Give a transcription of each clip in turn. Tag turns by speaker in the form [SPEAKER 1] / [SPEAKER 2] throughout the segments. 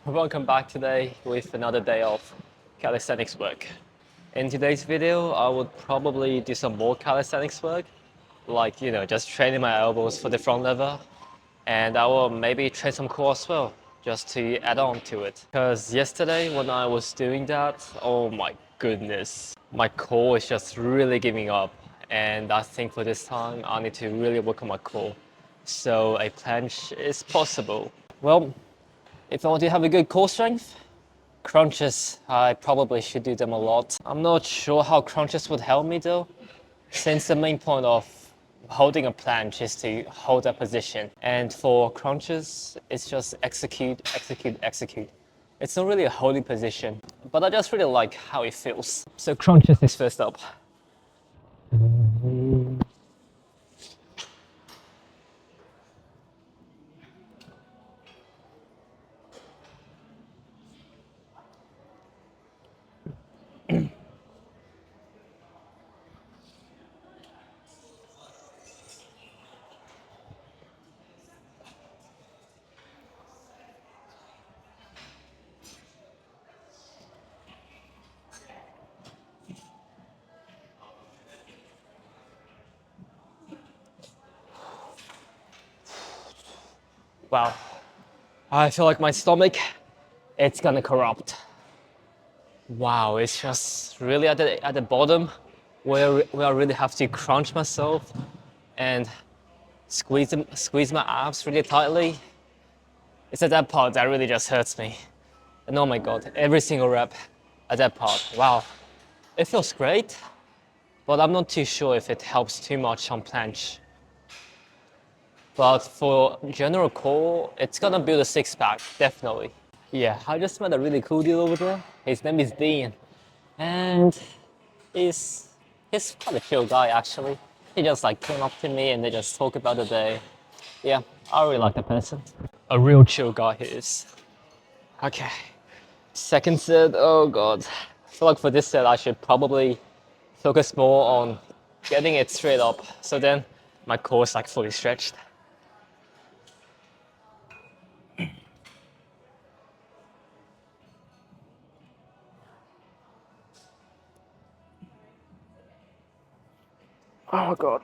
[SPEAKER 1] Welcome back today with another day of calisthenics work. In today's video, I would probably do some more calisthenics work, like, just training my elbows for the front lever. And I will maybe train some core as well, just to add on to it. Because yesterday when I was doing that, oh my goodness, my core is just really giving up. And I think for this time, I need to really work on my core. So a planche is possible. Well, if I want to have a good core strength, crunches, I probably should do them a lot. I'm not sure how crunches would help me though, since the main point of holding a planche is to hold that position. And for crunches, it's just execute, execute, execute. It's not really a holding position, but I just really like how it feels. So crunches is first up. Wow, I feel like my stomach, it's gonna corrupt. Wow, it's just really at the bottom where I really have to crunch myself and squeeze my abs really tightly. It's at that part that really just hurts me. And oh my god, every single rep at that part. Wow, it feels great, but I'm not too sure if it helps too much on planche. But for general core, it's gonna build a six pack, definitely. Yeah, I just met a really cool dude over there. His name is Dean. And he's quite a chill guy actually. He just like came up to me and they just talk about the day. Yeah, I really like the person. A real chill guy he is. Okay. Second set, oh god. I feel like for this set I should probably focus more on getting it straight up. So then my core is like fully stretched. Oh god.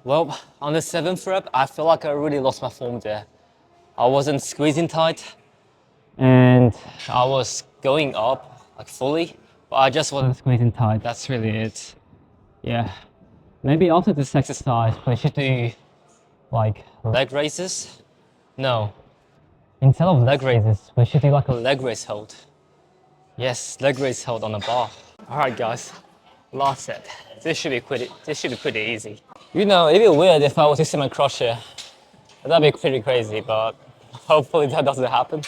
[SPEAKER 1] Well, on the seventh rep, I feel like I really lost my form there. I wasn't squeezing tight and I was going up like fully, but I just wasn't squeezing tight. That's really it. Yeah. Maybe after this exercise, we should do like leg raises. No, instead of leg raises, we should do like a leg raise hold. Yes, leg raise hold on the bar. All right, guys, last set. This should be pretty easy. It'd be weird if I was to sit my crusher. That'd be pretty crazy, but hopefully that doesn't happen.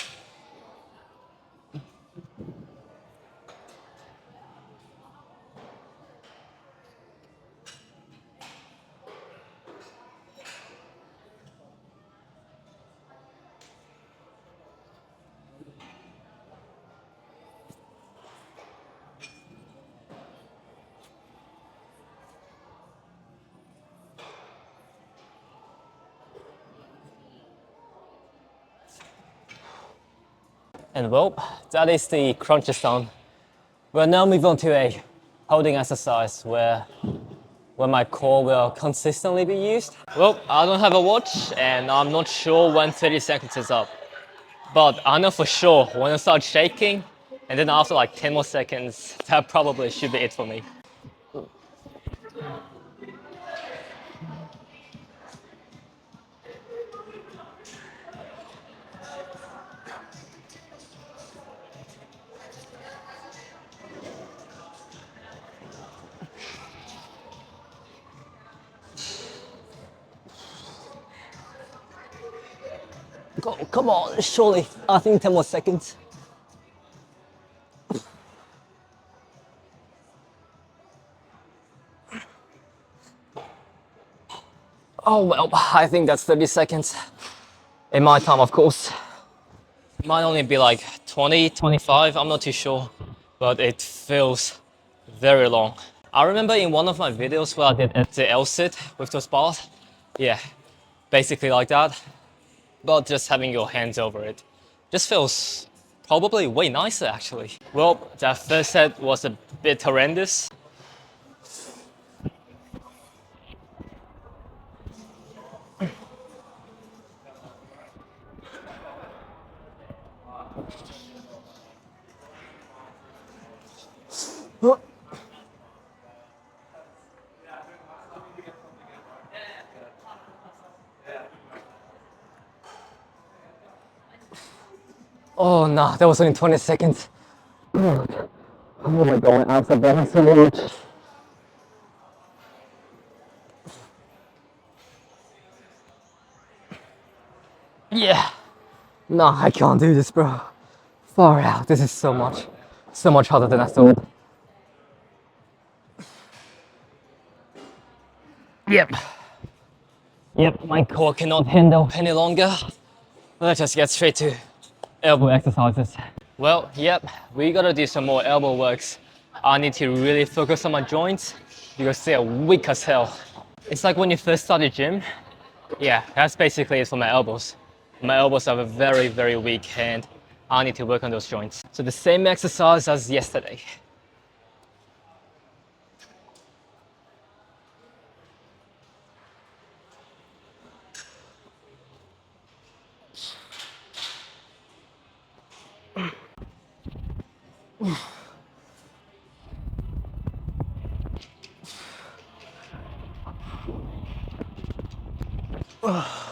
[SPEAKER 1] And well, that is the crunches done. We'll now move on to a holding exercise where my core will consistently be used. Well, I don't have a watch and I'm not sure when 30 seconds is up. But I know for sure when I start shaking and then after like 10 more seconds, that probably should be it for me. Go, come on, surely. I think 10 more seconds. Oh well, I think that's 30 seconds. In my time, of course. It might only be like 20, 25, I'm not too sure. But it feels very long. I remember in one of my videos where I did the L sit with those bars. Yeah, basically like that. But just having your hands over it. Just feels probably way nicer actually. Well, that first set was a bit horrendous. Oh no, that was only 20 seconds. Oh my god, my abs are burning so much. Yeah. No, I can't do this, bro. Far out. This is so much harder than I thought. Yep. Yep, my core cannot handle any longer. Let's just get straight to elbow exercises. Well, yep, we gotta do some more elbow works. I need to really focus on my joints because they are weak as hell. It's like when you first start the gym. Yeah, that's basically it for my elbows. My elbows are very, very weak and I need to work on those joints. So the same exercise as yesterday.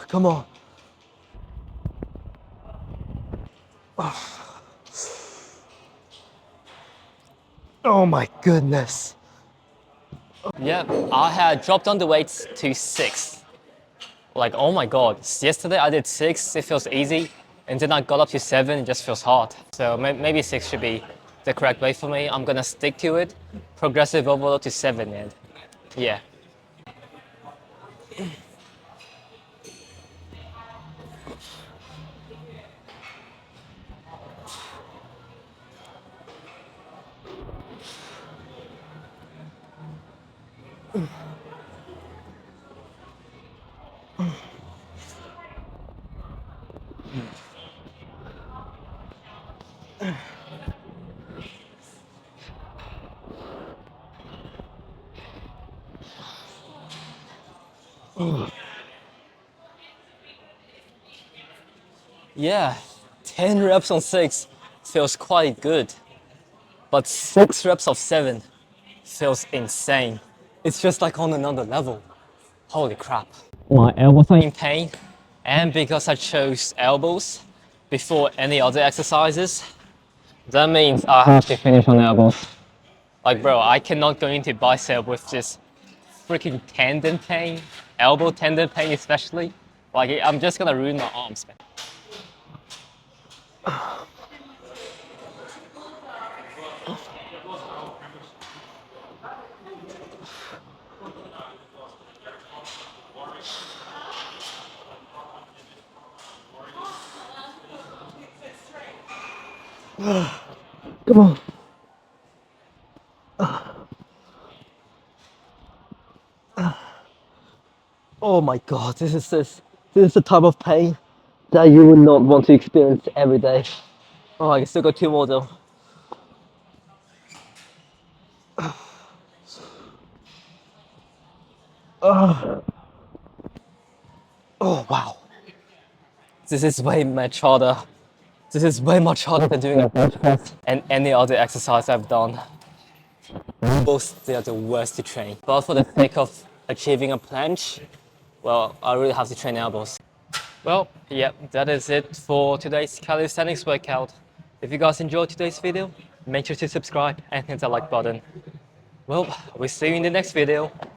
[SPEAKER 1] Come on. Oh my goodness. Yep, I had dropped on the weights to 6. Like, oh my god, yesterday I did 6, it feels easy. And then I got up to 7, it just feels hard. So maybe 6 should be the correct weight for me. I'm gonna stick to it. Progressive overload to 7 and yeah. Yeah, 10 reps on 6 feels quite good. But 6 reps of 7 feels insane. It's just like on another level. Holy crap. My elbows are in pain, and because I chose elbows before any other exercises, that means I have to finish on elbows. Like bro, I cannot go into bicep with this freaking tendon pain, elbow tendon pain especially. Like I'm just gonna ruin my arms, man. Come on. Oh my god, this is the type of pain that you would not want to experience every day. Oh, I still got 2 more though. Oh wow. This is way much harder. This is way much harder than doing a bench press and any other exercise I've done. Both they are the worst to train. But for the sake of achieving a planche, well, I really have to train elbows. Well, yeah, that is it for today's calisthenics workout. If you guys enjoyed today's video, make sure to subscribe and hit the like button. Well, we'll see you in the next video.